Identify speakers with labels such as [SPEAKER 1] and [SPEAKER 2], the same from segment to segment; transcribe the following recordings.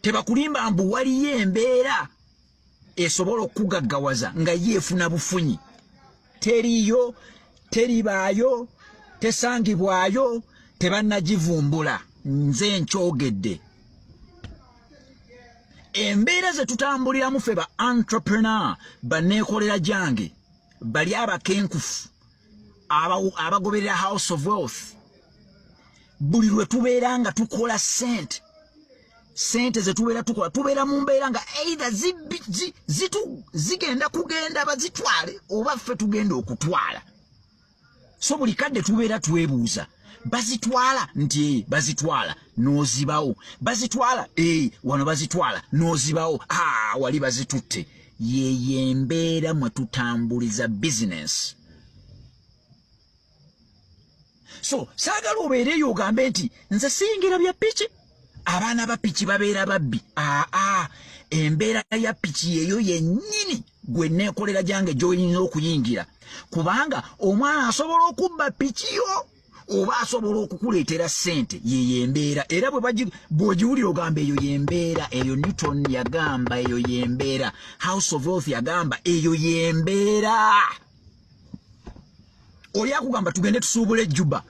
[SPEAKER 1] tebakulimba mbu waliyo embeera esobola okugaggawaza nga yeefuna bufunyi. Teriyo, teribaayo, tesangibwayo, tebannagivumbula. Nze nkyogedde. Embeera ze tutambuliramu ffe ba entrepreneur, banneekolera gyange, bali abakenkufu, abagoberera House of Wealth, buli lwe tubeera nga tukola sente ze tubeera tukola, tubeera mu mbeera nga either zigenda kugenda bazitwale oba ffe tugenda okutwala. So buli kadde tubeera twebuuza, bazitwala nti bazitwala n'ozibawo, bazitwala wano bazitwala n'ozibawo, wali bazitutte. Ye embeera mwe tutambuliza business. So saagala obeereyo ogambe nti nze siyingira bya piki, abaana ba piki babeera babbi. Embeera ya piki eyo yennyini gwe neekolera gyange gy'oyinza okuyingira, kubanga omwana asobola okubba piki yo oba asobola okukuleetera ssente. Yeyo embeera, era bw'ogiwulira ogamba eyo yembeera. Eyo Newton yagamba eyo yembeera, House of Wealth yagamba eyo yembeera. Oli akugamba tugende tusuubule Juba,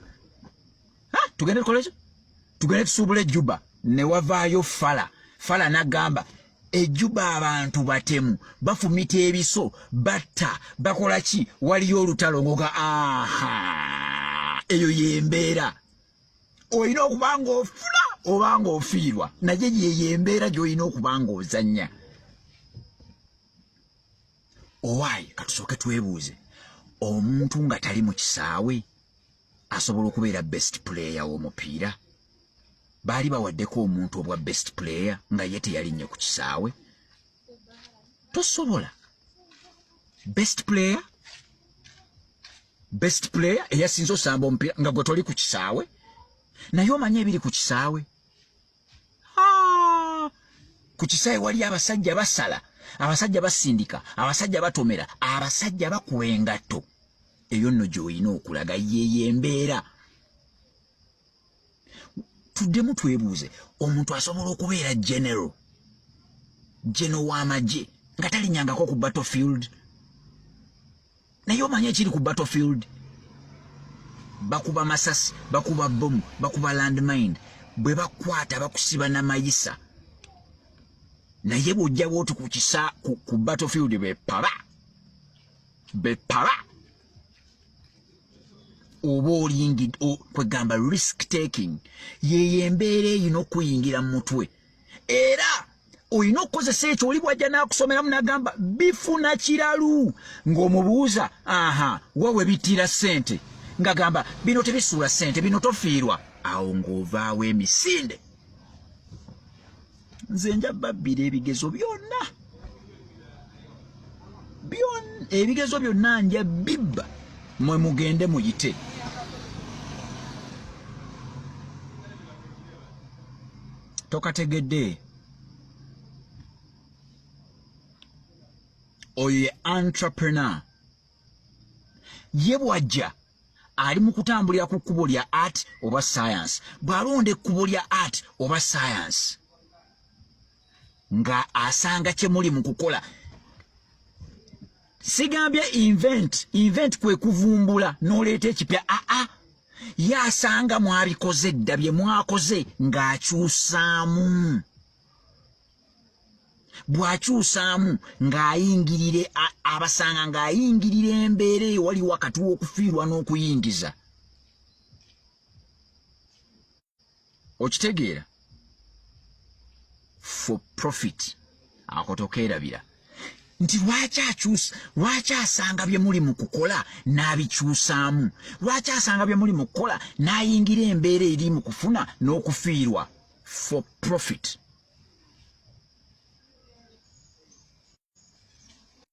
[SPEAKER 1] tugende tukolezo, tugende tusuubule Juba, ne wavaayo Fala n'agamba Ejjuba abantu batemu, bafumita ebiso, batta, bakola ki, waliyo olutalo ngoga. Eyo yembeera. Oyina okuba ng'ofuna oba ng'ofiirwa, naye yembeera gy'olina okuba ng'ozannya. Owaayi katusooke twebuuze, omuntu nga tali mu kisaawe asobola okubeera best player w'omupiira? Baali bawaddeko omuntu obwa best player nga ye teyalinnye ku kisaawe? Tosobola. Best player eyasinze osamba omupiira nga gwe toli ku kisaawe, naye omanye ebiri ku kisaawe. Ku kisaawe wali abasajja basala, abasajja basindika, abasajja batomera, abasajja bakuwa engatto. Eyo nno gy'olina okulaga yeyembeera. Tuddemu twebuuze, omuntu asobola okubeera general w'amagye nga talinnyangako ku battlefield. Naye omanye ekiri ku battlefield? Bakuba masasi, bakuba bomu, bakuba landmine, bwe bakwata bakusiba n'amayisa. Naye bw'ojjawo oti ku battlefield bepaba. Oba olingid kwegamba risk taking. Ye embeera eyina okuyingira mu mutwe, era oyina okukozesa ekyo. Oli bw'ajja n'akusomeramu n'agamba bifuna kiralu, ng'omubuuza wawe bittira ssente, ng'agamba bino tebisuula ssente, bino tofiirwa. Awo ng'ovaawo emisinde. Nze nja babbira ebigezo byonna, ebigezo byonna nja bibba, mwe mugende muyite. Tokategedde. Oyo ye entrepreneur. Ye bw'ajja ali mu kutambulira ku kkubo lya art oba science. Bw'alonda ekkubo lya art oba science nga asanga kye muli mu kukola. Sigambye invent kwe kuvumbula n'oleeta ekipya. Yasanga mwabikoze dda bye mwakoze ng'akyusaamu. Bw'akyusaamu ng'ayingirire abasanga ng'ayingirira embeera eyo wali wakati w'okufiirwa n'okuyingiza. Okitegeera? For profit. Ako tokeerabira. Nti lwaki asanga bye muli mu kukola n'abikyusaamu? Lwaki asanga bye muli mu kukola n'ayingira embeera eri mu kufuna n'okufiirwa? For profit.